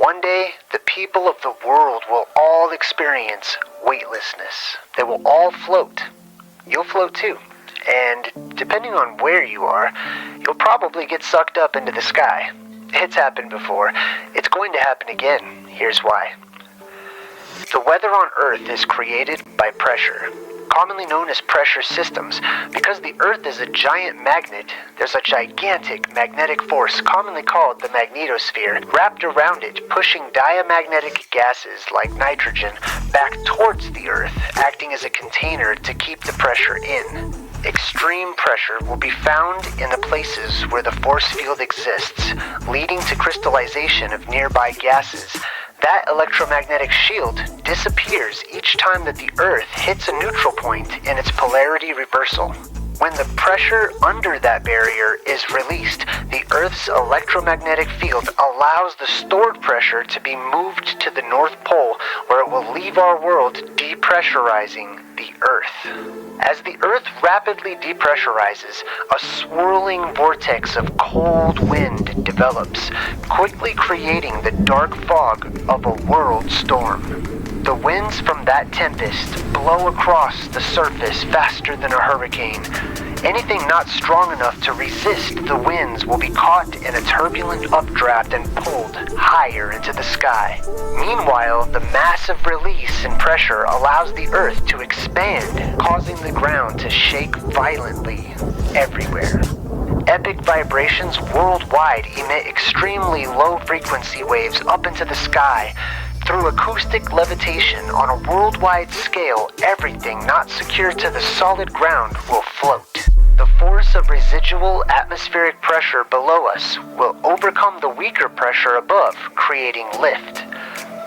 One day, the people of the world will all experience weightlessness. They will all float. You'll float too. And depending on where you are, you'll probably get sucked up into the sky. It's happened before. It's going to happen again. Here's why. The weather on Earth is created by pressure, commonly known as pressure systems. Because the Earth is a giant magnet, there's a gigantic magnetic force, commonly called the magnetosphere, wrapped around it, pushing diamagnetic gases like nitrogen back towards the Earth, acting as a container to keep the pressure in. Extreme pressure will be found in the places where the force field exists, leading to crystallization of nearby gases. That electromagnetic shield disappears each time that the Earth hits a neutral point in its polarity reversal. When the pressure under that barrier is released, the Earth's electromagnetic field allows the stored pressure to be moved to the North Pole, where it will leave our world depressurizing the Earth. As the Earth rapidly depressurizes, a swirling vortex of cold wind develops, quickly creating the dark fog of a world storm. The winds from that tempest blow across the surface faster than a hurricane. Anything not strong enough to resist the winds will be caught in a turbulent updraft and pulled higher into the sky. Meanwhile, the massive release in pressure allows the Earth to expand, causing the ground to shake violently everywhere. Epic vibrations worldwide emit extremely low frequency waves up into the sky. Through acoustic levitation on a worldwide scale, everything not secured to the solid ground will float. The force of residual atmospheric pressure below us will overcome the weaker pressure above, creating lift.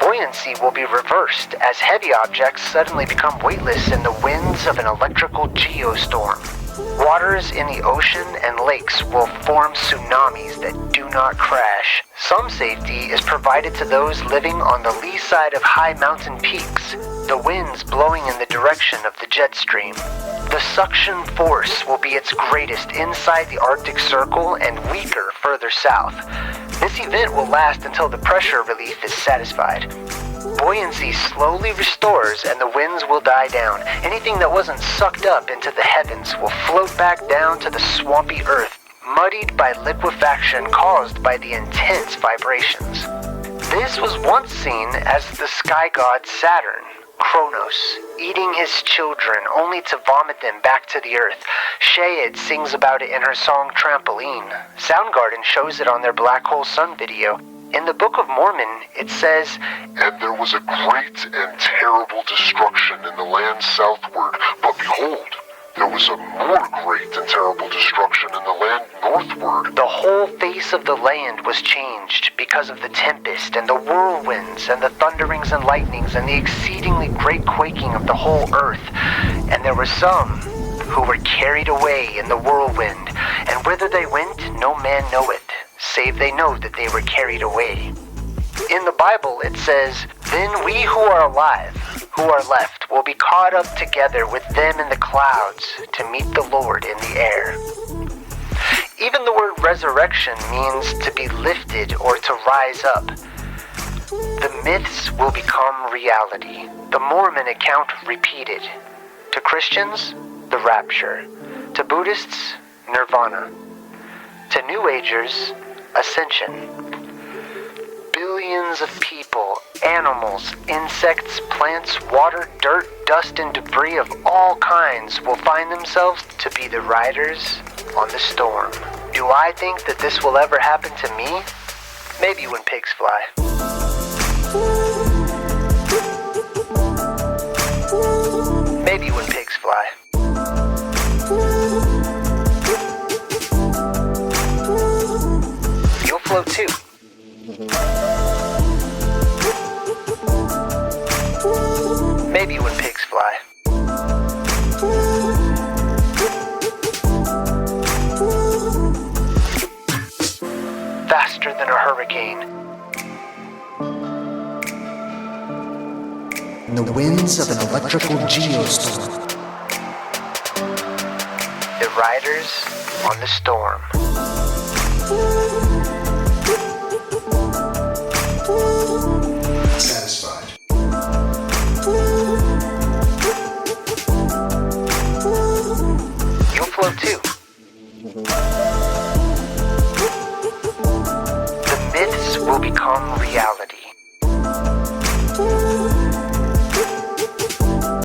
Buoyancy will be reversed as heavy objects suddenly become weightless in the winds of an electrical geostorm. Waters in the ocean and lakes will form tsunamis that do not crash. Some safety is provided to those living on the lee side of high mountain peaks, the winds blowing in the direction of the jet stream. The suction force will be its greatest inside the Arctic Circle and weaker further south. This event will last until the pressure relief is satisfied. Buoyancy slowly restores and the winds will die down. Anything that wasn't sucked up into the heavens will float back down to the swampy Earth, muddied by liquefaction caused by the intense vibrations. This was once seen as the sky god Saturn, Kronos, eating his children only to vomit them back to the Earth. Shayad sings about it in her song Trampoline. Soundgarden shows it on their Black Hole Sun video. In the Book of Mormon, it says, "And there was a great and terrible destruction in the land southward, but behold, there was a more great and terrible destruction in the land northward." The whole face of the land was changed because of the tempest and the whirlwinds and the thunderings and lightnings and the exceedingly great quaking of the whole earth. And there were some who were carried away in the whirlwind, and whither they went no man knoweth, save they know that they were carried away. In the Bible it says, "Then we who are alive, who are left, will be caught up together with them in the clouds to meet the Lord in the air." Even the word resurrection means to be lifted or to rise up. The myths will become reality. The Mormon account repeated. To Christians, the rapture. To Buddhists, nirvana. To New Agers, ascension. Billions of people, animals, insects, plants, water, dirt, dust, and debris of all kinds will find themselves to be the riders on the storm. Do I think that this will ever happen to me? Maybe when pigs fly. Maybe when pigs fly. You'll float too. Maybe when pigs fly. Faster than a hurricane. In the winds of an electrical geostorm. The riders on the storm. become reality.